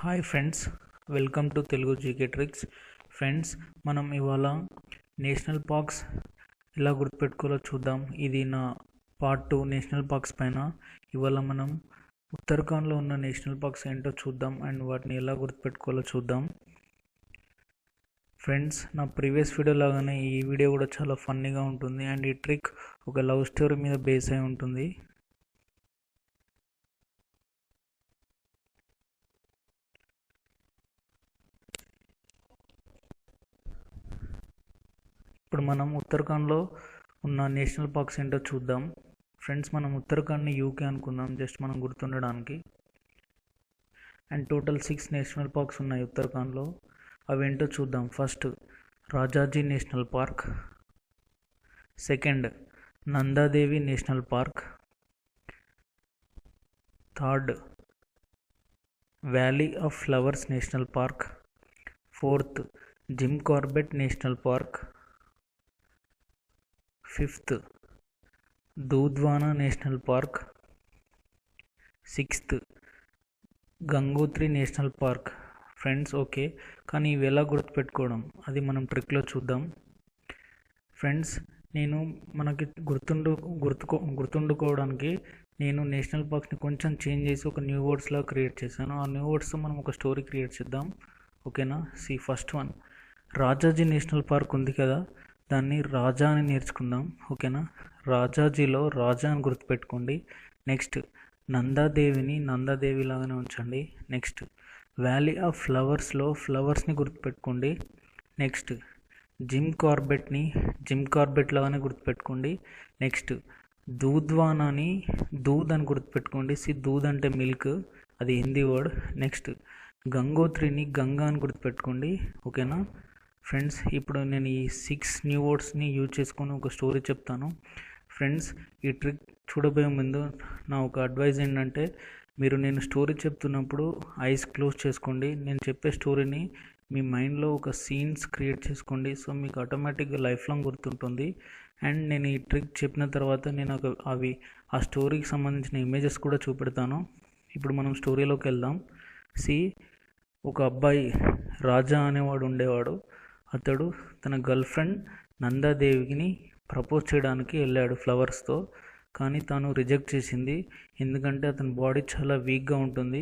Hi friends, welcome to Telugu GK tricks. Friends, మనం ఇవాళ national parks ఎలా గుర్తుపెట్టుకోవాలో చూద్దాం. ఇది నా పార్ట్ 2 నేషనల్ పార్క్స్ పైన. ఇవాళ మనం ఉత్తరాఖండ్లో ఉన్న నేషనల్ పార్క్స్ ఏంటో చూద్దాం అండ్ వాటిని ఎలా గుర్తుపెట్టుకోవాలో చూద్దాం. ఫ్రెండ్స్, నా ప్రీవియస్ వీడియో లాగానే ఈ వీడియో కూడా చాలా ఫన్నీగా ఉంటుంది అండ్ ఈ ట్రిక్ ఒక లవ్ స్టోరీ మీద బేస్ అయి ఉంటుంది. ఇప్పుడు మనం ఉత్తరాఖండ్లో ఉన్న నేషనల్ పార్క్స్ ఏంటో చూద్దాం. ఫ్రెండ్స్, మనం ఉత్తరాఖండ్ని యూకే అనుకుందాం జస్ట్ మనం గుర్తుండడానికి. అండ్ టోటల్ 6 నేషనల్ పార్క్స్ ఉన్నాయి ఉత్తరాఖండ్లో. అవి ఏంటో చూద్దాం. First, Rajaji national park. Second, Nanda Devi national park. Third, valley of flowers national park. Fourth, Jim Corbett national park. Fifth, Dudhwana national park. Sixth, Gangotri national park. Friends, okay, కానీ ఇవి ఎలా గుర్తుపెట్టుకోవడం అది మనం ట్రిక్లో చూద్దాం. ఫ్రెండ్స్, నేను మనకి గుర్తుండుకోవడానికి నేను నేషనల్ పార్క్స్ని కొంచెం చేంజ్ చేసి ఒక న్యూ వర్డ్స్లా క్రియేట్ చేశాను. ఆ న్యూ వర్డ్స్తో మనం ఒక స్టోరీ క్రియేట్ చేద్దాం, ఓకేనా? First one, Rajaji national park ఉంది కదా, దాన్ని రాజా అని నేర్చుకుందాం, ఓకేనా? రాజాజీలో రాజా అని గుర్తుపెట్టుకోండి. నెక్స్ట్, నందాదేవిని నందాదేవి లాగానే ఉంచండి. నెక్స్ట్, వ్యాలీ ఆఫ్ ఫ్లవర్స్లో ఫ్లవర్స్ని గుర్తుపెట్టుకోండి. నెక్స్ట్, జిమ్ కార్బెట్ని జిమ్ కార్బెట్ లాగానే గుర్తుపెట్టుకోండి. నెక్స్ట్, దూద్వానాని దూద్ అని గుర్తుపెట్టుకోండి. దూద్ అంటే మిల్క్, అది హిందీ వర్డ్. నెక్స్ట్, గంగోత్రిని గంగా అని గుర్తుపెట్టుకోండి, ఓకేనా? ఫ్రెండ్స్, ఇప్పుడు నేను ఈ 6 న్యూ వర్డ్స్ని యూజ్ చేసుకొని ఒక స్టోరీ చెప్తాను. ఫ్రెండ్స్, ఈ ట్రిక్ చూడబోయే ముందు నా ఒక అడ్వైజ్ ఏంటంటే, మీరు నేను స్టోరీ చెప్తున్నప్పుడు ఐస్ క్లోజ్ చేసుకోండి. నేను చెప్పే స్టోరీని మీ మైండ్లో ఒక సీన్స్ క్రియేట్ చేసుకోండి. సో మీకు ఆటోమేటిక్గా లైఫ్ లాంగ్ గుర్తుంటుంది. అండ్ నేను ఈ ట్రిక్ చెప్పిన తర్వాత నేను ఆ స్టోరీకి సంబంధించిన ఇమేజెస్ కూడా చూపెడతాను. ఇప్పుడు మనం స్టోరీలోకి వెళ్దాం. ఒక అబ్బాయి రాజా అనేవాడు ఉండేవాడు. అతడు తన గర్ల్ ఫ్రెండ్ నందాదేవిని ప్రపోజ్ చేయడానికి వెళ్ళాడు ఫ్లవర్స్తో. కానీ తాను రిజెక్ట్ చేసింది, ఎందుకంటే అతని బాడీ చాలా వీక్గా ఉంటుంది.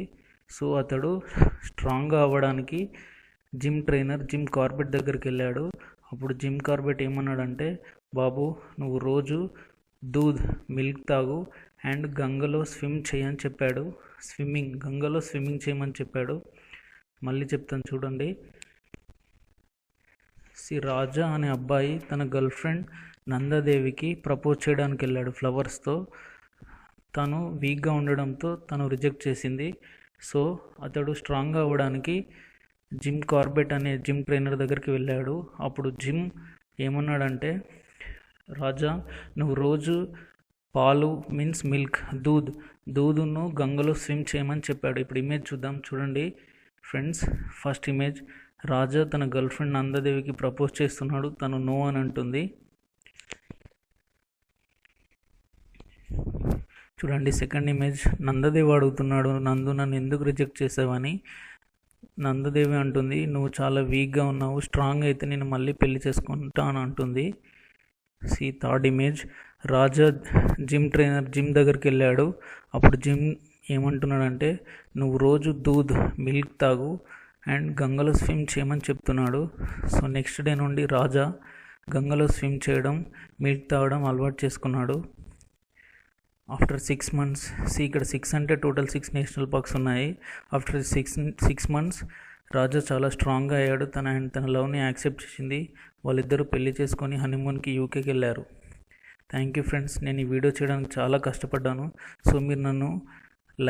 సో అతడు స్ట్రాంగ్గా అవ్వడానికి జిమ్ ట్రైనర్ జిమ్ కార్బెట్ దగ్గరికి వెళ్ళాడు. అప్పుడు జిమ్ కార్బెట్ ఏమన్నాడంటే, బాబు, నువ్వు రోజు దూద్ మిల్క్ తాగు అండ్ గంగలో స్విమ్ చేయని చెప్పాడు. గంగలో స్విమ్మింగ్ చేయమని చెప్పాడు. మళ్ళీ చెప్తాను చూడండి. రాజా అనే అబ్బాయి తన గర్ల్ ఫ్రెండ్ నందాదేవికి ప్రపోజ్ చేయడానికి వెళ్ళాడు ఫ్లవర్స్తో. తను వీక్గా ఉండడంతో తను రిజెక్ట్ చేసింది. సో అతడు స్ట్రాంగ్గా అవ్వడానికి జిమ్ కార్బెట్ అనే జిమ్ ట్రైనర్ దగ్గరికి వెళ్ళాడు. అప్పుడు జిమ్ ఏమన్నాడంటే, రాజా, నువ్వు రోజు పాలు మీన్స్ మిల్క్ దూదును గంగలో స్విమ్ చేయమని చెప్పాడు. ఇప్పుడు ఇమేజ్ చూద్దాం, చూడండి ఫ్రెండ్స్. ఫస్ట్ ఇమేజ్, రాజా తన గర్ల్ ఫ్రెండ్ నందాదేవికి ప్రపోజ్ చేస్తున్నాడు, తను నో అని అంటుంది. చూడండి సెకండ్ ఇమేజ్, నందదేవి అడుగుతున్నాడు, నందు నన్ను ఎందుకు రిజెక్ట్ చేసావని. నందదేవి అంటుంది, నువ్వు చాలా వీక్గా ఉన్నావు, స్ట్రాంగ్ అయితే నేను మళ్ళీ పెళ్లి చేసుకుంటా అని అంటుంది. థర్డ్ ఇమేజ్, రాజా జిమ్ ట్రైనర్ జిమ్ దగ్గరికి వెళ్ళాడు. అప్పుడు జిమ్ ఏమంటున్నాడంటే, నువ్వు రోజు దూద్ మిల్క్ తాగు అండ్ గంగలో స్విమ్ చేయమని చెప్తున్నాడు. సో నెక్స్ట్ డే నుండి రాజా గంగలో స్విమ్ చేయడం, మిల్క్ తాగడం అలవాటు చేసుకున్నాడు. ఆఫ్టర్ 6 months, ఇక్కడ 6 అంటే టోటల్ 6 నేషనల్ పార్క్స్ ఉన్నాయి. ఆఫ్టర్ 6 months రాజా చాలా స్ట్రాంగ్గా అయ్యాడు. తన లవ్ని యాక్సెప్ట్ చేసింది. వాళ్ళిద్దరూ పెళ్లి చేసుకొని హనీమూన్కి యూకేకి వెళ్ళారు. Thank you friends. నేను ఈ వీడియో చేయడానికి చాలా కష్టపడ్డాను. సో మీరు నన్ను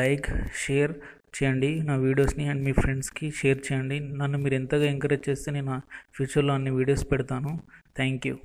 లైక్, షేర్ చేయండి నా వీడియోస్ని అండ్ మీ ఫ్రెండ్స్కి షేర్ చేయండి. నన్ను మీరు ఎంతగా ఎంకరేజ్ చేస్తే నేను ఫ్యూచర్లో అన్ని వీడియోస్ పెడతాను. Thank you.